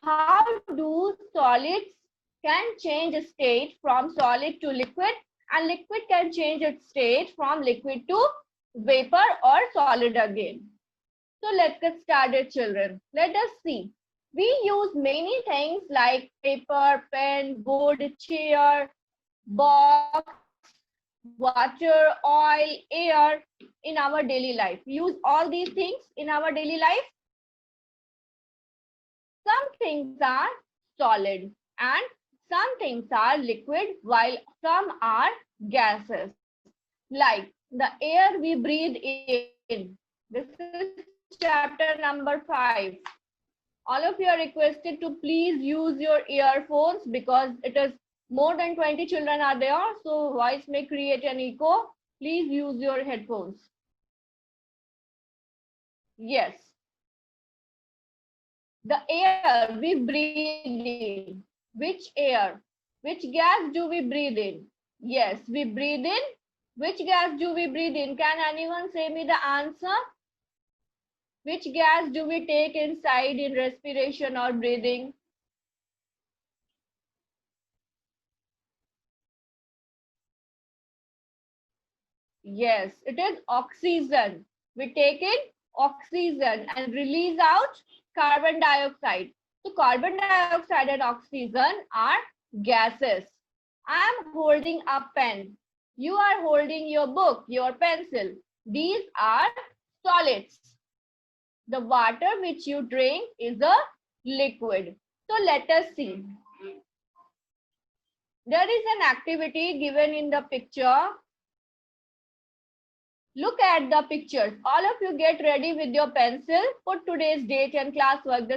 how do solids can change state from solid to liquid, and liquid can change its state from liquid to vapor or solid again. So let's get started, children. Let us see. We use many things like paper, pen, wood, chair, box, water, oil, air in our daily life. We use all these things in our daily life. Some things are solid and some things are liquid, while some are gases. Like the air we breathe in. This is chapter number 5. All of you are requested to please use your earphones because it is more than 20 children are there. So voice may create an echo. Please use your headphones. Yes. The air we breathe in. Which air? Which gas do we breathe in? Yes, we breathe in. Which gas do we breathe in? Can anyone say me the answer? Which gas do we take inside in respiration or breathing? Yes, it is oxygen. We take in oxygen and release out carbon dioxide. So carbon dioxide and oxygen are gases. I am holding a pen. You are holding your book, your pencil. These are solids. The water which you drink is a liquid. So let us see. There is an activity given in the picture. Look at the pictures. All of you get ready with your pencil. Put today's date and classwork.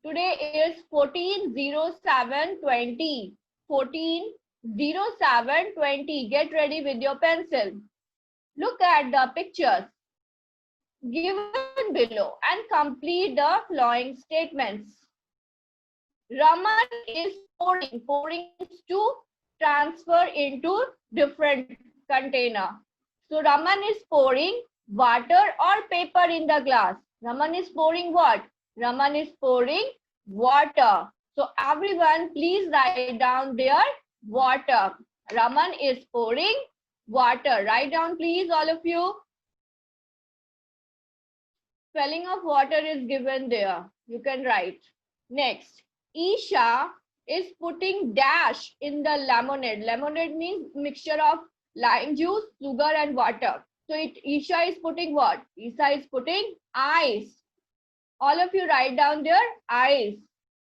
Today is 14/07/20. 14/07/20. Get ready with your pencil. Look at the pictures given below and complete the following statements. Raman is pouring. Pouring means to transfer into different container. So Raman is pouring water or paper in the glass. Raman is pouring what? Raman is pouring water. So everyone please write down their water. Raman is pouring water. Write down please all of you. Spelling of water is given there. You can write. Next, Isha is putting dash in the lemonade. Lemonade means mixture of lime juice, sugar and water. So Isha is putting what? Isha is putting ice. All of you write down their ice.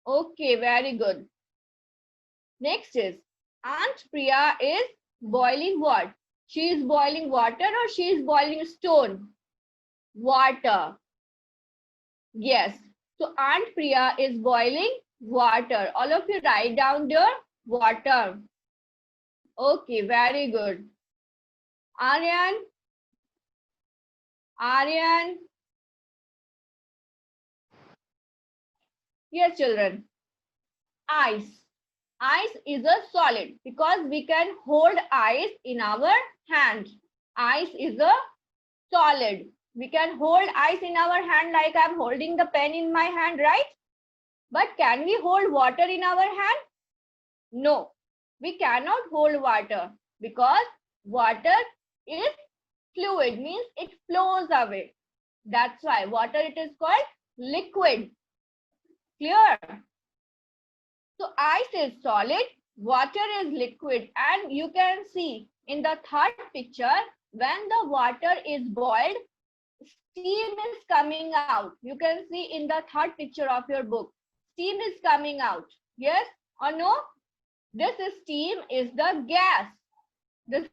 Okay, very good. Next is Aunt Priya is boiling what? She is boiling water or she is boiling stone? Water. Yes. So Aunt Priya is boiling water. All of you write down their water. Okay, very good. Aryan. Aryan. Yes, children. Ice. Ice is a solid because we can hold ice in our hand. Ice is a solid. We can hold ice in our hand like I'm holding the pen in my hand, right? But can we hold water in our hand? No, we cannot hold water because water is fluid, means it flows away. That's why water it is called liquid. Clear? So ice is solid, water is liquid, and you can see in the third picture when the water is boiled, steam is coming out. You can see in the third picture of your book, steam is coming out. Yes or no? This steam is the gas. This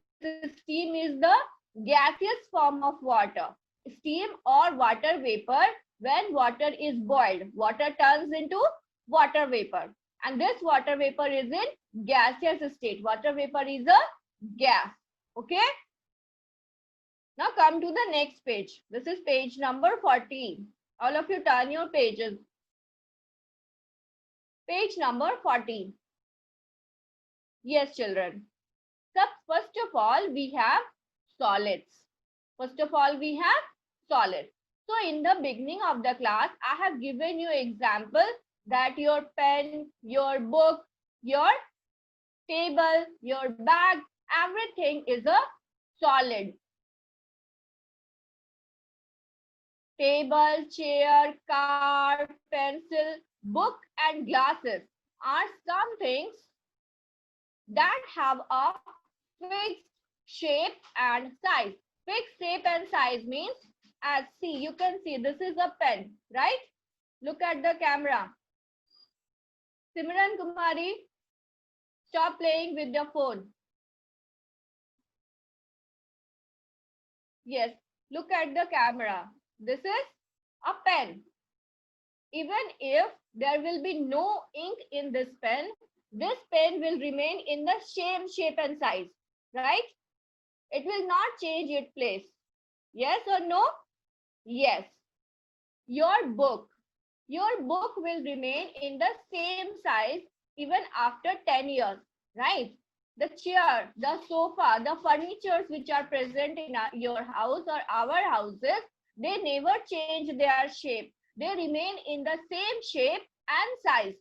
steam is the gaseous form of water. Steam or water vapor, when water is boiled, water turns into water vapor. And this water vapor is in gaseous state. Water vapor is a gas. Okay. Now come to the next page. This is page number 14. All of you turn your pages. Page number 14. Yes, children. So first of all, we have solids. First of all, we have solids. So in the beginning of the class, I have given you example that your pen, your book, your table, your bag, everything is a solid. Table, chair, car, pencil, book, and glasses are some things that have a fixed shape and size. Fixed shape and size means, as see, you can see this is a pen, right? Look at the camera. Simran Kumari, stop playing with your phone. Yes, look at the camera. This is a pen. Even if there will be no ink in this pen will remain in the same shape and size, right? It will not change its place. Yes or no? Yes. Your book will remain in the same size even after 10 years, right? The chair, the sofa, the furnitures which are present in your house or our houses, they never change their shape. They remain in the same shape and size.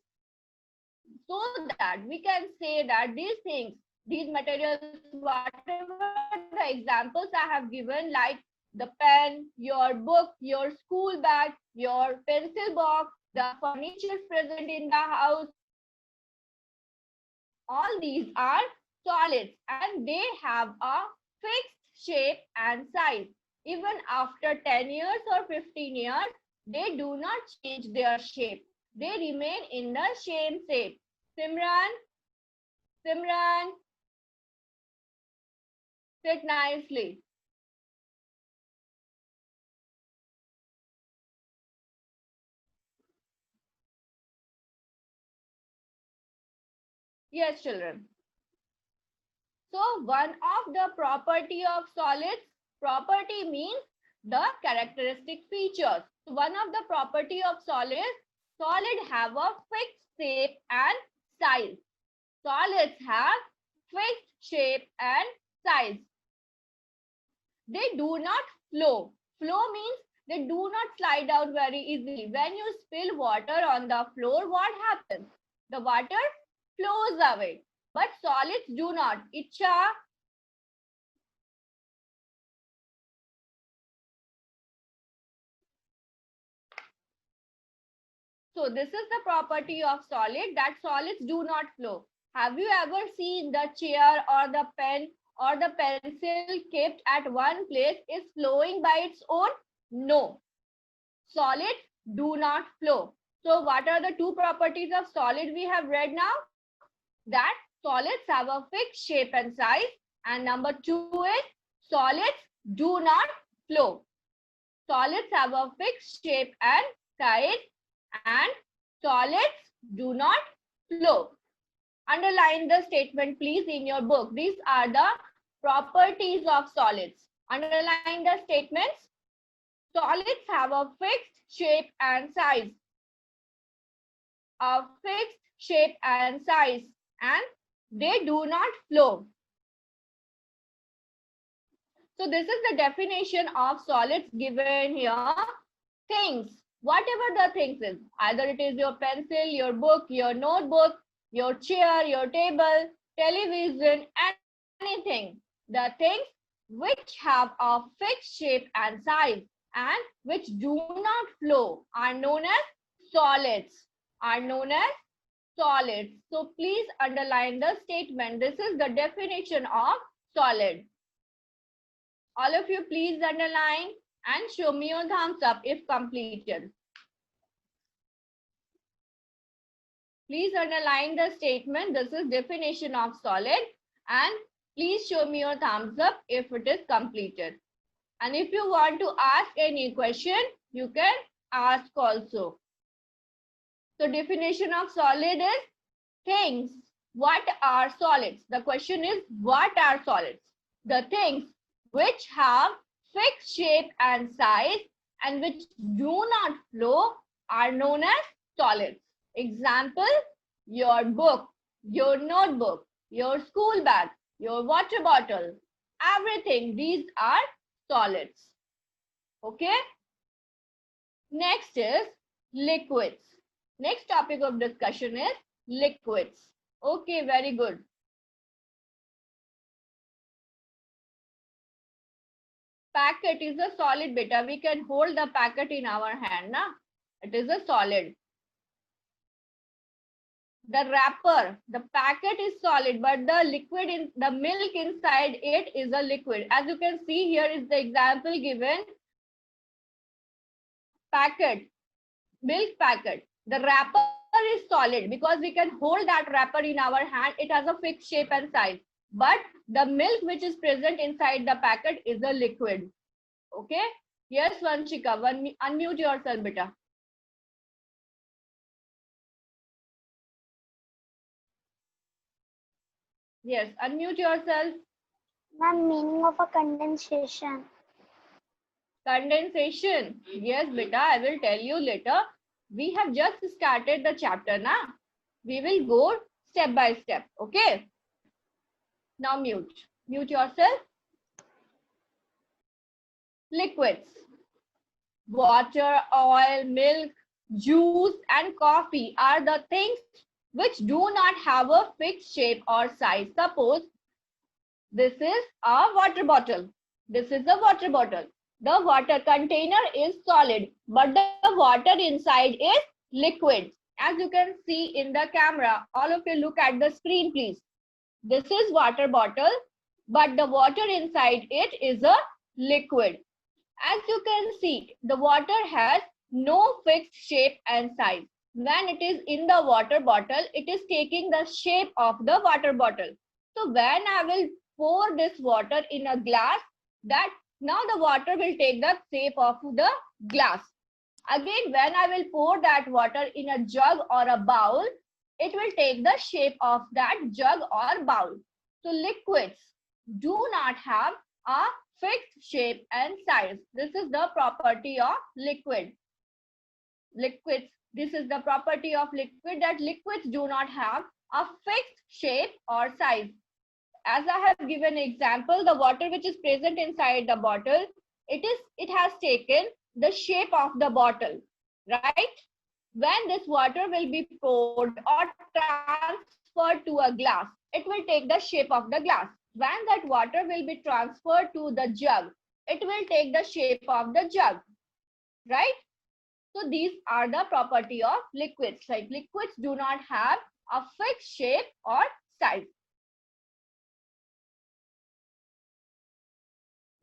So that we can say that these things, these materials, whatever the examples I have given, like the pen, your book, your school bag, your pencil box, the furniture present in the house, all these are solids and they have a fixed shape and size. Even after 10 years or 15 years, they do not change their shape. They remain in the same shape. Simran, sit nicely. Yes, children. So one of the property of solids, property means the characteristic features. One of the property of solids, solid have a fixed shape and size. Solids have fixed shape and size. They do not flow. Flow means they do not slide out very easily. When you spill water on the floor, what happens? The water flows away. But solids do not. Icha. So this is the property of solid, that solids do not flow. Have you ever seen the chair or the pen or the pencil kept at one place is flowing by its own? No. Solids do not flow. So what are the two properties of solid we have read now? That solids have a fixed shape and size. And number two is solids do not flow. Solids have a fixed shape and size, and solids do not flow. Underline the statement please in your book. These are the properties of solids. Underline the statements. Solids have a fixed shape and size. A fixed shape and size, and they do not flow. So this is the definition of solids given here. Things, whatever the things is, either it is your pencil, your book, your notebook, your chair, your table, television, anything. The things which have a fixed shape and size and which do not flow are known as solids. Are known as solids. So please underline the statement. This is the definition of solid. All of you please underline and show me your thumbs up if completed. Please underline the statement. This is definition of solid, and please show me your thumbs up if it is completed. And if you want to ask any question, you can ask also. So definition of solid is things. What are solids? The question is, what are solids? The things which have fixed shape and size and which do not flow are known as solids. Example, your book, your notebook, your school bag, your water bottle, everything. These are solids. Okay. Next is liquids. Next topic of discussion is liquids. Okay, very good. Packet is a solid, beta. We can hold the packet in our hand, na? It is a solid. The wrapper, the packet is solid, but the liquid in the milk inside it is a liquid. As you can see, here is the example given. Packet, milk packet. The wrapper is solid because we can hold that wrapper in our hand. It has a fixed shape and size. But the milk which is present inside the packet is a liquid. Okay. Yes, Vanshika, unmute yourself, beta. Yes, unmute yourself. Ma'am, meaning of a condensation. Condensation. Yes, beta, I will tell you later. We have just started the chapter now. We will go step by step. Okay. Now mute. Mute yourself. Liquids. Water, oil, milk, juice, and coffee are the things which do not have a fixed shape or size. Suppose this is a water bottle. This is a water bottle. The water container is solid, but the water inside is liquid. As you can see in the camera, all of you look at the screen, please. This is water bottle, but the water inside it is a liquid. As you can see, the water has no fixed shape and size. When it is in the water bottle, it is taking the shape of the water bottle. So when I will pour this water in a glass, that now the water will take the shape of the glass. Again, when I will pour that water in a jug or a bowl, it will take the shape of that jug or bowl. So liquids do not have a fixed shape and size. This is the property of liquid. Liquids. This is the property of liquid, that liquids do not have a fixed shape or size. As I have given example, the water which is present inside the bottle, it has taken the shape of the bottle, right? When this water will be poured or transferred to a glass, it will take the shape of the glass. When that water will be transferred to the jug, it will take the shape of the jug, right? So these are the property of liquids. Like liquids do not have a fixed shape or size.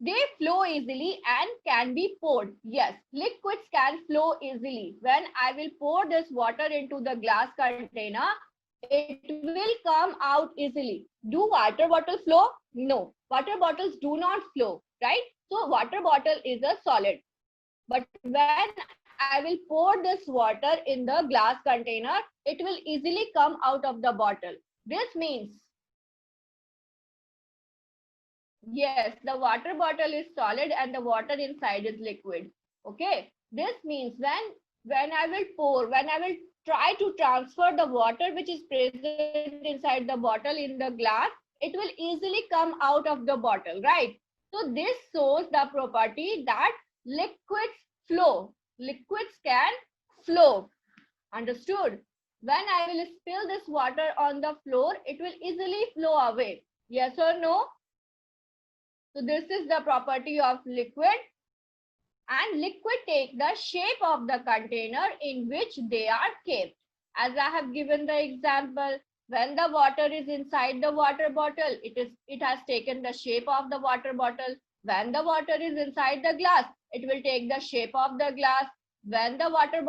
They flow easily and can be poured. Yes, liquids can flow easily. When I will pour this water into the glass container, it will come out easily. Do water bottles flow? No, water bottles do not flow, right? So water bottle is a solid. But when I will pour this water in the glass container, it will easily come out of the bottle. This means, yes, the water bottle is solid and the water inside is liquid. Okay. This means when I will pour, when I will try to transfer the water which is present inside the bottle in the glass, it will easily come out of the bottle, right? So this shows the property that liquids flow. Liquids can flow. Understood? When I will spill this water on the floor, it will easily flow away. Yes or no? So this is the property of liquid, and liquid take the shape of the container in which they are kept. As I have given the example, when the water is inside the water bottle, it has taken the shape of the water bottle. When the water is inside the glass, it will take the shape of the glass. When the water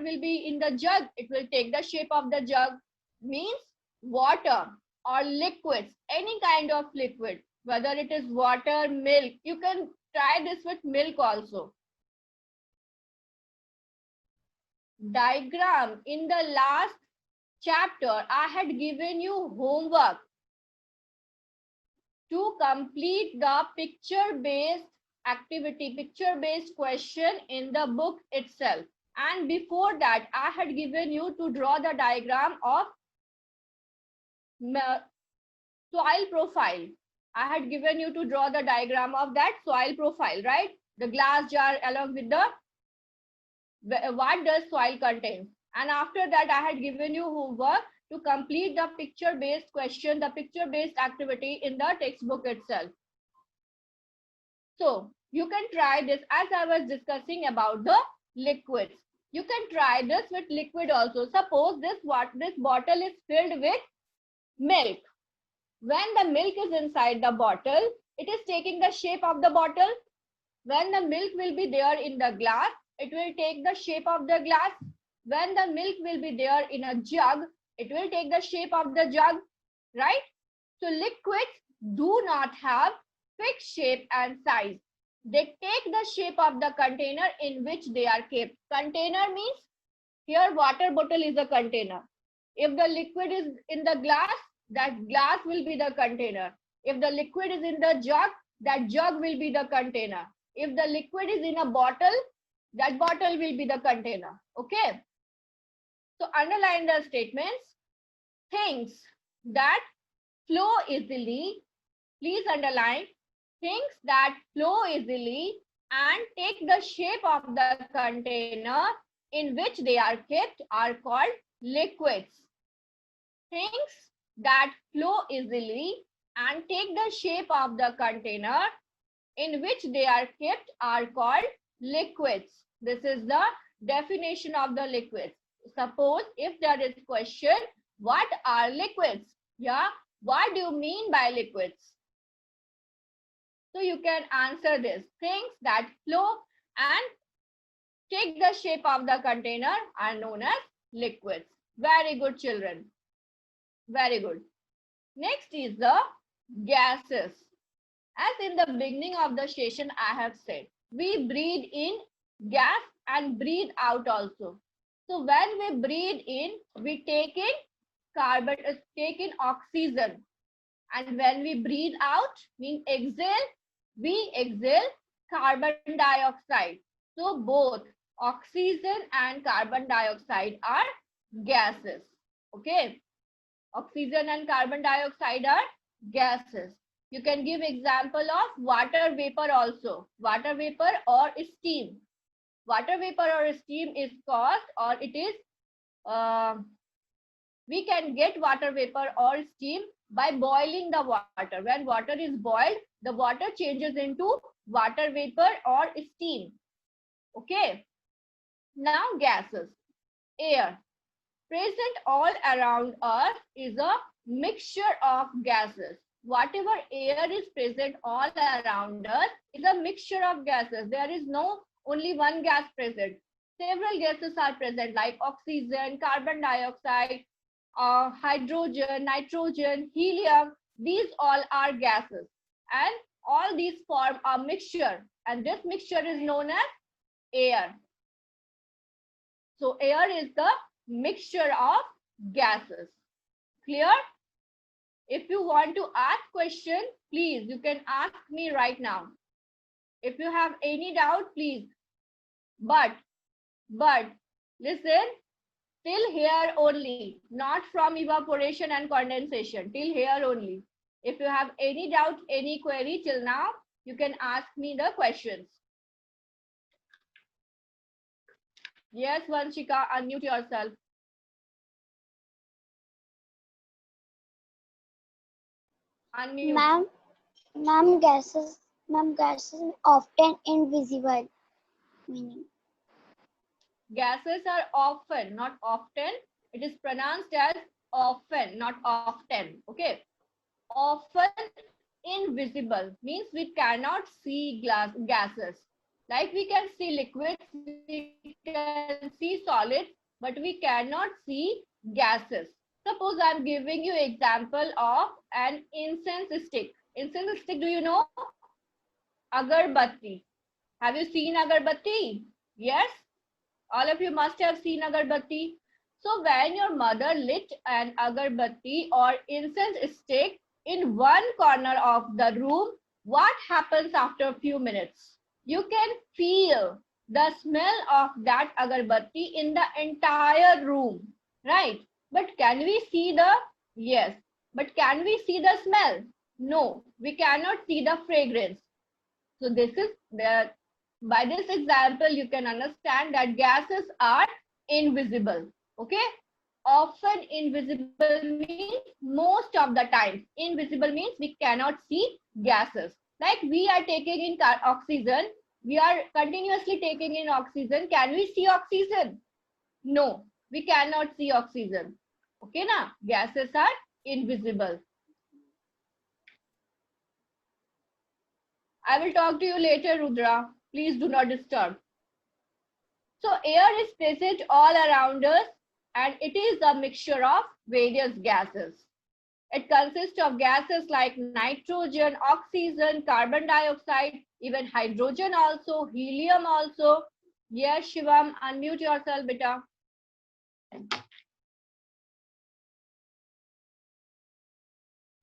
will be in the jug, it will take the shape of the jug. Means water or liquids, any kind of liquid, whether it is water, milk. You can try this with milk also. Diagram. In the last chapter, I had given you homework to complete the picture-based activity, picture-based question in the book itself. And before that, I had given you to draw the diagram of soil profile. I had given you to draw the diagram of that soil profile, right? The glass jar along with the, what does soil contain? And after that, I had given you homework to complete the picture-based question, the picture-based activity in the textbook itself. So you can try this as I was discussing about the liquids. You can try this with liquid also. Suppose this bottle is filled with milk. When the milk is inside the bottle, it is taking the shape of the bottle. When the milk will be there in the glass, it will take the shape of the glass. When the milk will be there in a jug, it will take the shape of the jug, right? So liquids do not have fixed shape and size. They take the shape of the container in which they are kept. Container means here water bottle is a container. If the liquid is in the glass, that glass will be the container. If the liquid is in the jug, that jug will be the container. If the liquid is in a bottle, that bottle will be the container. Okay. So underline the statements. Things that flow easily, please underline, things that flow easily and take the shape of the container in which they are kept are called liquids. Things that flow easily and take the shape of the container in which they are kept are called liquids. This is the definition of the liquids. Suppose if there is question, what are liquids? Yeah, what do you mean by liquids? So you can answer this. Things that flow and take the shape of the container are known as liquids. Very good, children. Very good. Next is the gases. As in the beginning of the session, I have said, we breathe in gas and breathe out also. So when we breathe in, we take in oxygen. And when we breathe out, mean exhale, we exhale carbon dioxide. So both oxygen and carbon dioxide are gases. Okay. Oxygen and carbon dioxide are gases. You can give example of water vapor also. Water vapor or steam. Water vapor or steam is caused, or it is, we can get water vapor or steam by boiling the water. When water is boiled, the water changes into water vapor or steam. Okay. Now gases. Air. Present all around us is a mixture of gases. Whatever air is present all around us is a mixture of gases. There is no only one gas present. Several gases are present like oxygen, carbon dioxide, hydrogen, nitrogen, helium. These all are gases. And all these form a mixture. And this mixture is known as air. So air is the mixture of gases. Clear? If you want to ask question, please, you can ask me right now. If you have any doubt, please. But listen, till here only, not from evaporation and condensation, till here only. If you have any doubt, any query till now, you can ask me the questions. Yes, Vanshika, unmute yourself. Unmute. Ma'am, gases often invisible. Meaning. Gases are often, not often. It is pronounced as often, not often. Okay. Often invisible means we cannot see gases. Like we can see liquids, we can see solids, but we cannot see gases. Suppose I'm giving you example of an incense stick. Incense stick, do you know? Agarbatti. Have you seen agarbatti? Yes? All of you must have seen agarbatti. So when your mother lit an agarbatti or incense stick in one corner of the room, what happens after a few minutes? You can feel the smell of that agarbatti in the entire room, right? But can we see the, yes, but can we see the smell? No, we cannot see the fragrance. So this is by this example, you can understand that gases are invisible. Okay. Often invisible means most of the time. Invisible means we cannot see gases. Like we are taking in oxygen. We are continuously taking in oxygen. Can we see oxygen? No, we cannot see oxygen. Okay, na? Gases are invisible. I will talk to you later, Rudra. Please do not disturb. So air is present all around us and it is a mixture of various gases. It consists of gases like nitrogen, oxygen, carbon dioxide, even hydrogen also, helium also. Yes, Shivam, unmute yourself, beta.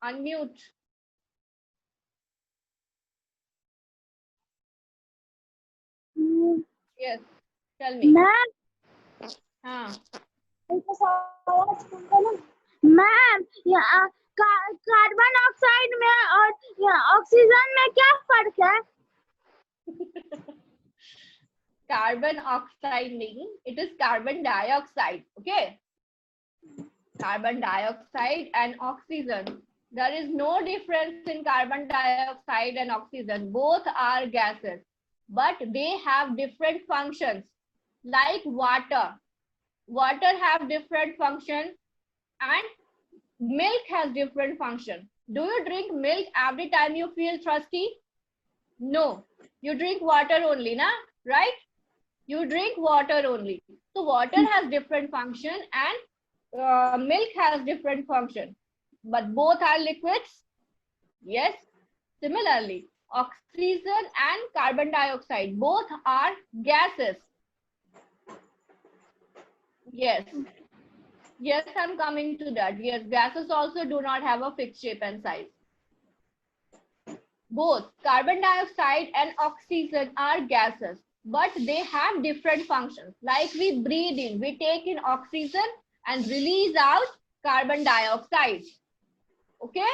Unmute. Yes, tell me. Ma'am हाँ. Ma'am carbon oxide में और oxygen में क्या फर्क है? Carbon oxide means it is carbon dioxide. Okay. Carbon dioxide and oxygen. There is no difference in carbon dioxide and oxygen. Both are gases, but they have different functions. Like water. Water have different function and milk has different function. Do you drink milk every time you feel thirsty? No. You drink water only, na? Right? You drink water only. So water has different function and milk has different function. But both are liquids? Yes. Similarly, oxygen and carbon dioxide, both are gases. Yes. Yes, I'm coming to that. Yes, gases also do not have a fixed shape and size. Both carbon dioxide and oxygen are gases, but they have different functions. Like we breathe in, we take in oxygen and release out carbon dioxide. Okay?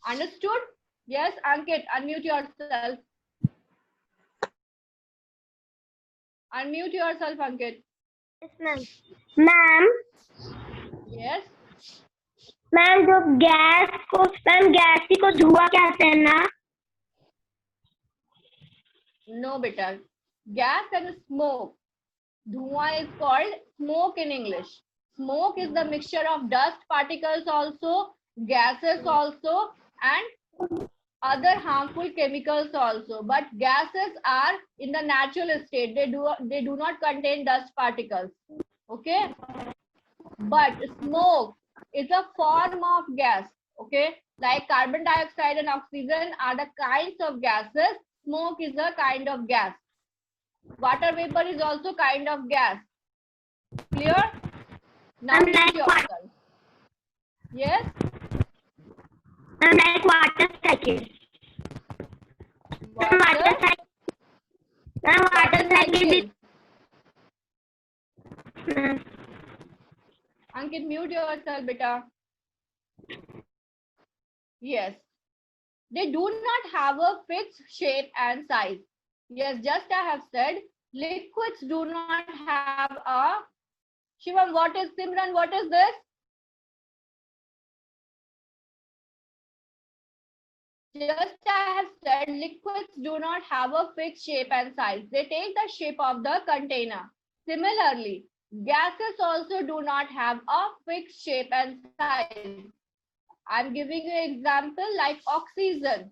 Understood? Yes, Ankit, unmute yourself. Unmute yourself, Ankit. Ma'am Yes. Ma'am जो gas को धुआं कहते हैं ना? No, beta. Gas and smoke. Dhua is called smoke in English. Smoke is the mixture of dust particles also, gases also, and other harmful chemicals also. But gases are in the natural state. They do not contain dust particles. Okay. But smoke is a form of gas. Okay. Like carbon dioxide and oxygen are the kinds of gases. Smoke is a kind of gas. Water vapor is also kind of gas. Clear? Now mute yourself. Yes? Like water cycle. Water cycle. Ankit, mute yourself, beta. Yes. They do not have a fixed shape and size. Yes, just I have said, liquids do not have a... Shivam, what is Simran? What is this? Just I have said, liquids do not have a fixed shape and size. They take the shape of the container. Similarly, gases also do not have a fixed shape and size. I'm giving you an example like oxygen.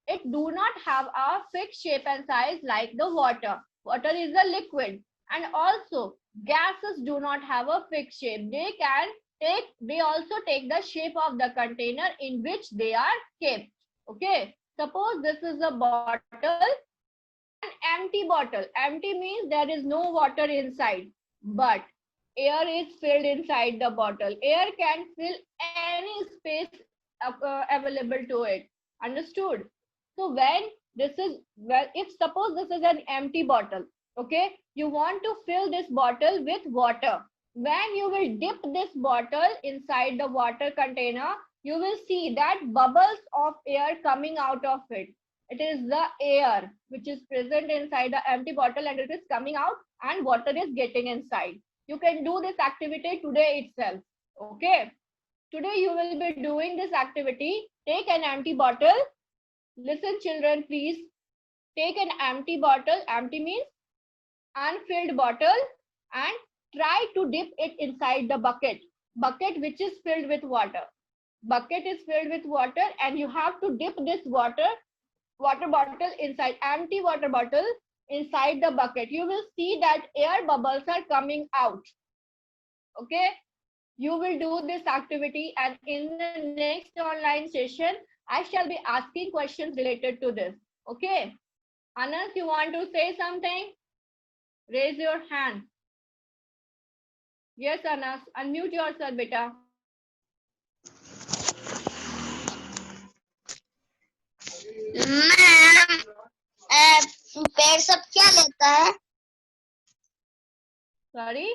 It do not have a fixed shape and size like the water. Water is a liquid. And also, gases do not have a fixed shape. They also take the shape of the container in which they are kept. Okay, suppose this is a bottle, an empty bottle. Empty means there is no water inside, but air is filled inside the bottle. Air can fill any space available to it. Understood? So when this is, well, if suppose this is an empty bottle, okay, you want to fill this bottle with water. When you will dip this bottle inside the water container, you will see that bubbles of air coming out of it. It is the air which is present inside the empty bottle and it is coming out and water is getting inside. You can do this activity today itself. Okay. Today you will be doing this activity. Take an empty bottle. Listen, children, please. Take an empty bottle. Empty means unfilled bottle, and try to dip it inside the bucket. Bucket which is filled with water. Bucket is filled with water, and you have to dip this water bottle inside, empty water bottle inside the bucket. You will see that air bubbles are coming out. Okay. You will do this activity, and in the next online session, I shall be asking questions related to this. Okay. Anas, you want to say something? Raise your hand. Yes, Anas. Unmute yourself, beta. Ma'am पेड़ सब क्या लेता है? Sorry.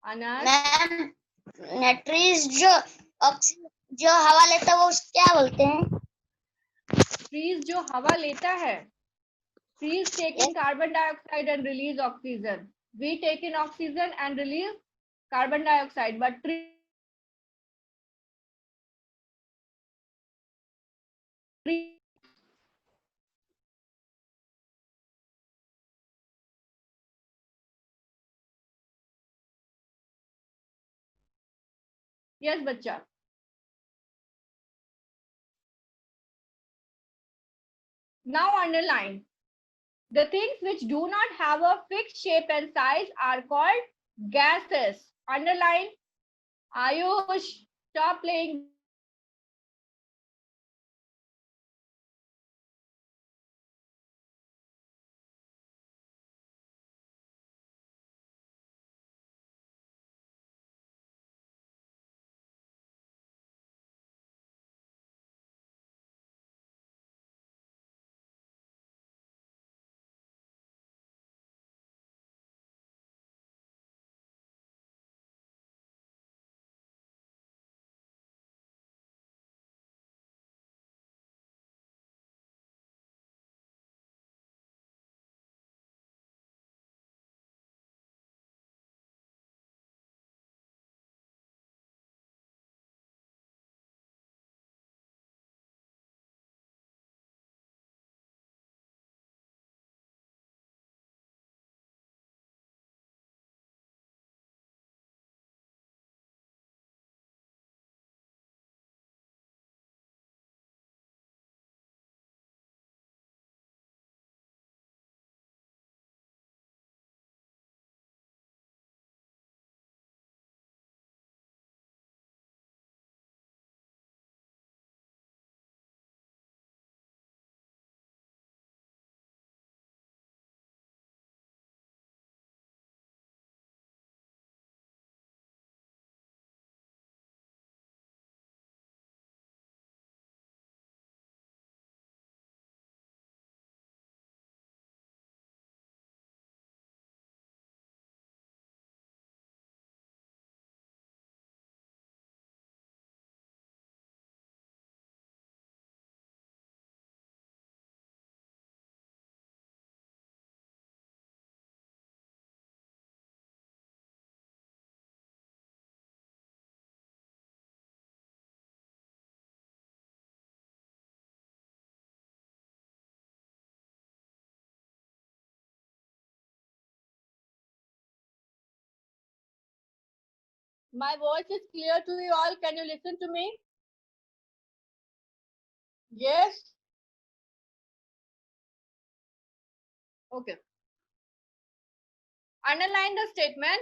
Anas. Ma'am trees जो हवा लेता है वो क्या बोलते हैं? Trees जो हवा लेता है. Trees take in carbon dioxide and release oxygen. We take in oxygen and release carbon dioxide, but trees yes, bacha. Now underline. The things which do not have a fixed shape and size are called gases. Underline. Ayush, stop playing. My voice is clear to you all. Can you listen to me? Yes. Okay. Underline the statement.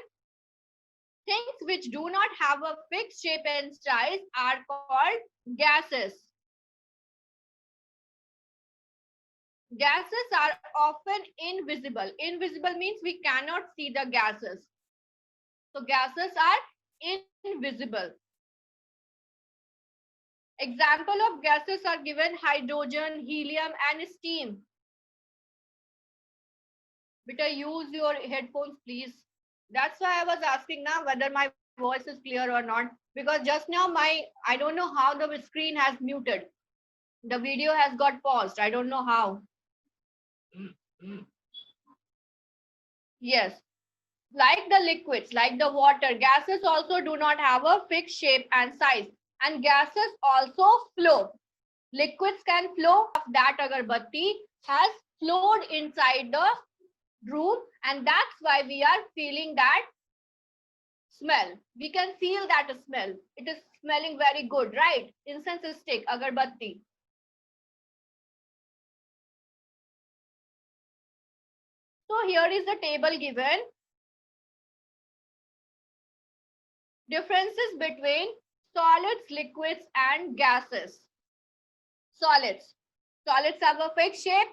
Things which do not have a fixed shape and size are called gases. Gases are often invisible. Invisible means we cannot see the gases. So gases are invisible. Example of gases are given: hydrogen, helium, and steam. Better use your headphones, please. That's why I was asking now whether my voice is clear or not. Because just now I don't know how the screen has muted. The video has got paused. I don't know how. Yes. Like the liquids, like the water, gases also do not have a fixed shape and size. And gases also flow. Liquids can flow. That agarbatti has flowed inside the room, and that's why we are feeling that smell. We can feel that smell. It is smelling very good, right? Incense stick, agarbatti. So here is the table given. Differences between solids, liquids, and gases. Solids. Solids have a fixed shape.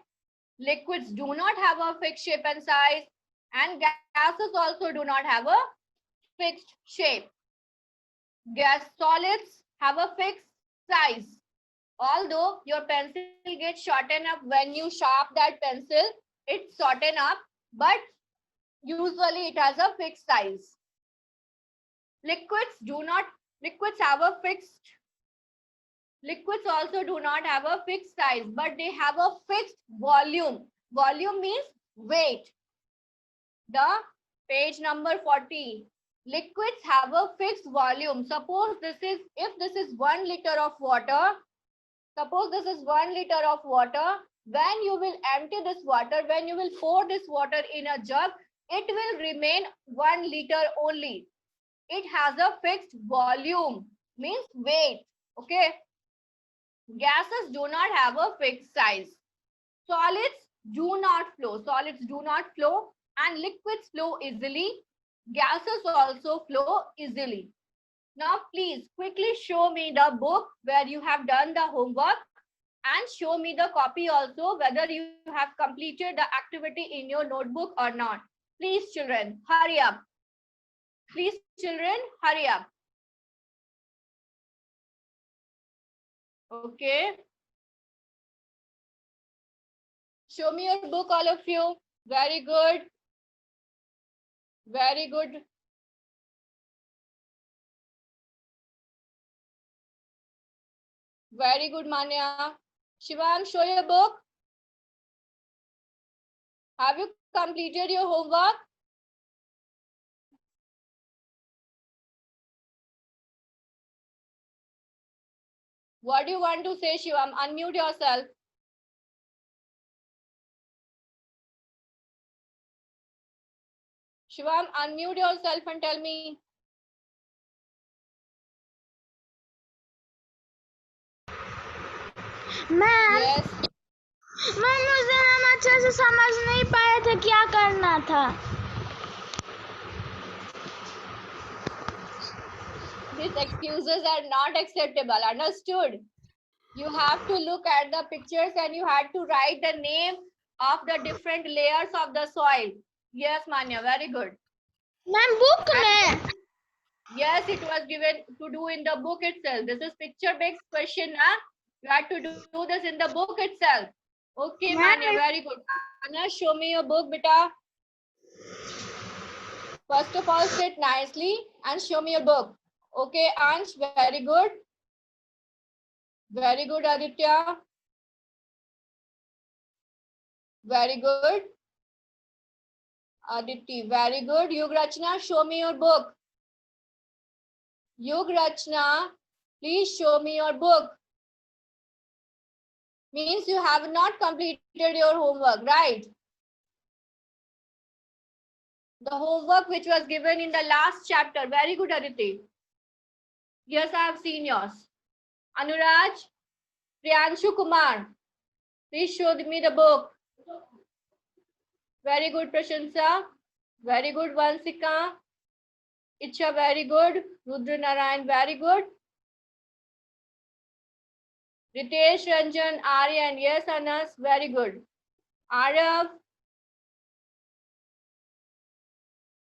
Liquids do not have a fixed shape and size. And gases also do not have a fixed shape. Gas solids have a fixed size. Although your pencil gets shortened up when you sharp that pencil, it's shortened up, but usually it has a fixed size. Liquids do not, liquids have a fixed, liquids also do not have a fixed size, but they have a fixed volume. Volume means weight. The page number 40. Liquids have a fixed volume. Suppose this is, if this is 1 liter of water, suppose this is 1 liter of water, when you will empty this water, when you will pour this water in a jug, it will remain 1 liter only. It has a fixed volume, means weight. Okay. Gases do not have a fixed size. Solids do not flow. Solids do not flow, and liquids flow easily. Gases also flow easily. Now, please quickly show me the book where you have done the homework, and show me the copy also whether you have completed the activity in your notebook or not. Please, children, hurry up. Please, children, hurry up. Okay. Show me your book, all of you. Very good. Very good. Very good, Manya. Shivam, show your book. Have you completed your homework? What do you want to say, Shivam? Unmute yourself. Shivam, unmute yourself and tell me. Ma'am Yes. Ma'am उस दिन हम अच्छे से समझ नहीं पाए थे क्या करना था. These excuses are not acceptable. Understood? You have to look at the pictures and you had to write the name of the different layers of the soil. Yes, Manya, very good. Ma'am book में. Yes, it was given to do in the book itself. This is picture-based question, huh? You had to do this in the book itself. Okay, Manya, very good. Anna, show me your book, beta. First of all, sit nicely and show me your book. Okay, Ansh, very good. Very good, Aditya. Very good. Aditi, very good. Yug Rachna, show me your book. Yug Rachna, please show me your book. Means you have not completed your homework, right? The homework which was given in the last chapter. Very good, Aditi. Yes, I have seen yours. Anuraj, Priyanshu Kumar, please show me the book. Very good, Prashansa. Very good, Vansika. Icha, very good. Rudra Narayan, very good. Ritesh Ranjan, Aryan, yes, Anas, very good. Arav.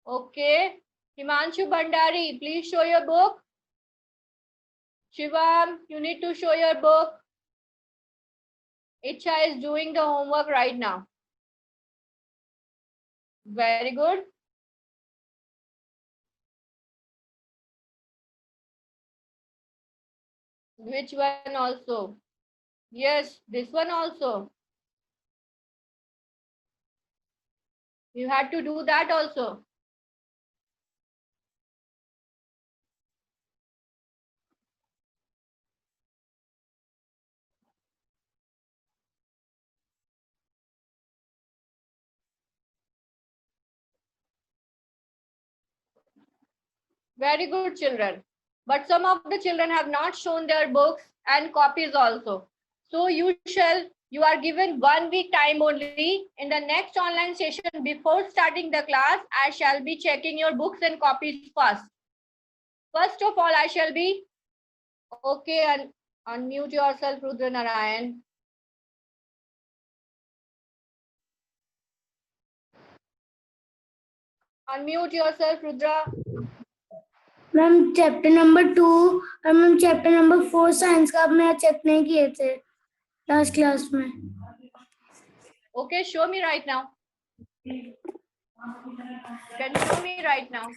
Okay. Himanshu Bhandari, please show your book. Shivam, you need to show your book. Icha is doing the homework right now. Very good. Which one also? Yes, this one also. You had to do that also. Very good, children. But some of the children have not shown their books and copies also. So you are given 1 week time only. In the next online session before starting the class, I shall be checking your books and copies first. First of all, I shall be, okay, and unmute yourself, Rudra Narayan. Unmute yourself, Rudra. Ma'am chapter number 2 और ma'am chapter number 4 science का मैं check नहीं किए थे last class में. Okay, show me right now. You can show me right now.